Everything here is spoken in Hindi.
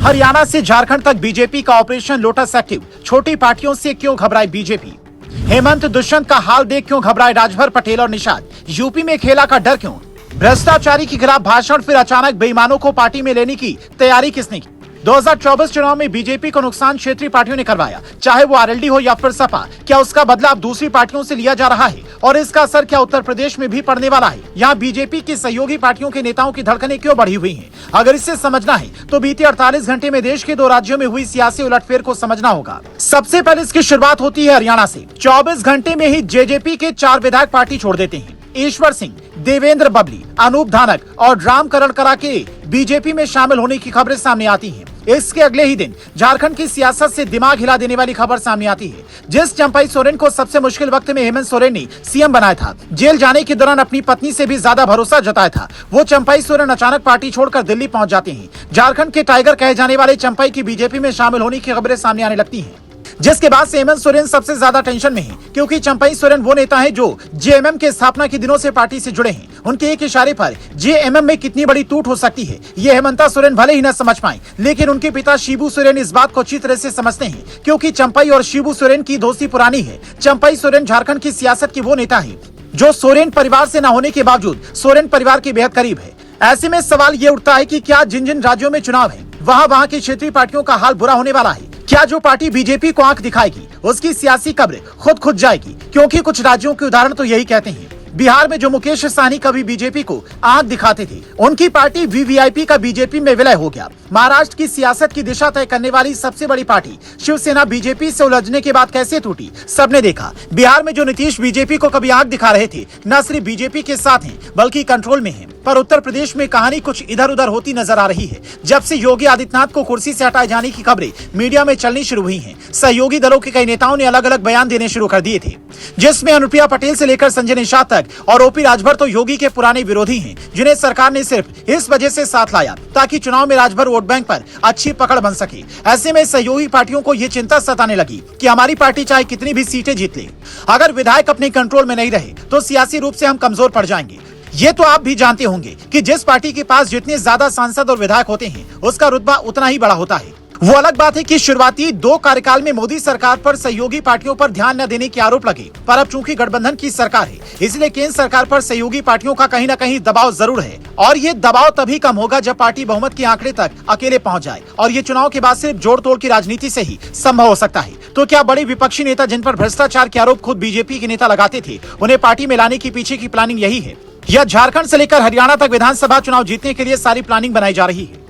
हरियाणा से झारखंड तक बीजेपी का ऑपरेशन लोटस एक्टिव। छोटी पार्टियों से क्यों घबराई बीजेपी? हेमंत दुष्यंत का हाल देख क्यों घबराए राजभर पटेल और निषाद? यूपी में खेला का डर क्यों? भ्रष्टाचारी के खिलाफ भाषण, फिर अचानक बेईमानों को पार्टी में लेने की तैयारी किसने की? 2024 चुनाव में बीजेपी को नुकसान क्षेत्रीय पार्टियों ने करवाया, चाहे वो आरएलडी हो या फिर सपा। क्या उसका बदला अब दूसरी पार्टियों से लिया जा रहा है और इसका असर क्या उत्तर प्रदेश में भी पड़ने वाला है? यहाँ बीजेपी की सहयोगी पार्टियों के नेताओं की धड़कनें क्यों बढ़ी हुई हैं? अगर इससे समझना है तो बीते 48 घंटे में देश के 2 राज्यों में हुई सियासी उलटफेर को समझना होगा। सबसे पहले इसकी शुरुआत होती है हरियाणा से। 24 घंटे में ही जेजेपी के 4 विधायक पार्टी छोड़ देते हैं। ईश्वर सिंह, देवेंद्र बबली, अनूप धानक और रामकरण करा के बीजेपी में शामिल होने की खबरें सामने आती हैं। इसके अगले ही दिन झारखंड की सियासत से दिमाग हिला देने वाली खबर सामने आती है। जिस चंपाई सोरेन को सबसे मुश्किल वक्त में हेमंत सोरेन ने सीएम बनाया था, जेल जाने के दौरान अपनी पत्नी से भी ज्यादा भरोसा जताया था, वो चंपाई सोरेन अचानक पार्टी छोड़कर दिल्ली पहुंच जाते हैं। झारखंड के टाइगर कहे जाने वाले चंपाई की बीजेपी में शामिल होने की खबरें सामने आने लगती हैं, जिसके बाद से हेमंत सोरेन सबसे ज्यादा टेंशन में हैं, क्योंकि चंपाई सोरेन वो नेता हैं जो जेएमएम के स्थापना के दिनों से पार्टी से जुड़े हैं। उनके एक इशारे पर जेएमएम में कितनी बड़ी टूट हो सकती है, ये हेमंता सोरेन भले ही न समझ पाएं, लेकिन उनके पिता शिबू सोरेन इस बात को अच्छी तरह से समझते हैं, क्योंकि चंपाई और शिबू सोरेन की दोस्ती पुरानी है। चंपाई सोरेन झारखंड की सियासत की वो नेता है जो सोरेन परिवार से न होने के बावजूद सोरेन परिवार के बेहद करीब है। ऐसे में सवाल ये उठता है कि क्या जिन जिन राज्यों में चुनाव है वहाँ की क्षेत्रीय पार्टियों का हाल बुरा होने वाला है? क्या जो पार्टी बीजेपी को आंख दिखाएगी उसकी सियासी कब्र खुद जाएगी? क्योंकि कुछ राज्यों के उदाहरण तो यही कहते हैं। बिहार में जो मुकेश सहनी कभी बीजेपी को आंख दिखाते थे, उनकी पार्टी वीवीआईपी का बीजेपी में विलय हो गया। महाराष्ट्र की सियासत की दिशा तय करने वाली सबसे बड़ी पार्टी शिवसेना बीजेपी से उलझने के बाद कैसे टूटी, सबने देखा। बिहार में जो नीतीश बीजेपी को कभी आंख दिखा रहे थे, न सिर्फ बीजेपी के साथ हैं बल्कि कंट्रोल में हैं। पर उत्तर प्रदेश में कहानी कुछ इधर उधर होती नजर आ रही है। जब से योगी आदित्यनाथ को कुर्सी से हटाए जाने की खबरें मीडिया में चलनी शुरू हुई हैं, सहयोगी दलों के कई नेताओं ने अलग अलग बयान देने शुरू कर दिए थे, जिसमें अनुप्रिया पटेल से लेकर संजय निषाद तक और ओपी राजभर तो योगी के पुराने विरोधी हैं, जिन्हें सरकार ने सिर्फ इस वजह से साथ लाया ताकि चुनाव में राजभर वोट बैंक पर अच्छी पकड़ बन सके। ऐसे में सहयोगी पार्टियों को ये चिंता सताने लगी कि हमारी पार्टी चाहे कितनी भी सीटें जीत ले, अगर विधायक अपने कंट्रोल में नहीं रहे तो सियासी रूप से हम कमजोर पड़ जाएंगे। ये तो आप भी जानते होंगे कि जिस पार्टी के पास जितने ज्यादा सांसद और विधायक होते हैं उसका रुतबा उतना ही बड़ा होता है। वो अलग बात है कि शुरुआती 2 कार्यकाल में मोदी सरकार पर सहयोगी पार्टियों पर ध्यान न देने के आरोप लगे, पर अब चूंकि गठबंधन की सरकार है इसलिए केंद्र सरकार पर सहयोगी पार्टियों का कहीं न कहीं दबाव जरूर है। और ये दबाव तभी कम होगा जब पार्टी बहुमत के आंकड़े तक अकेले पहुंच जाए, और ये चुनाव के बाद सिर्फ जोड़ तोड़ की राजनीति से ही संभव हो सकता है। तो क्या बड़े विपक्षी नेता जिन पर भ्रष्टाचार के आरोप खुद बीजेपी के नेता लगाते थे, उन्हें पार्टी में लाने के पीछे की प्लानिंग यही है, या झारखंड से लेकर हरियाणा तक विधानसभा चुनाव जीतने के लिए सारी प्लानिंग बनाई जा रही है?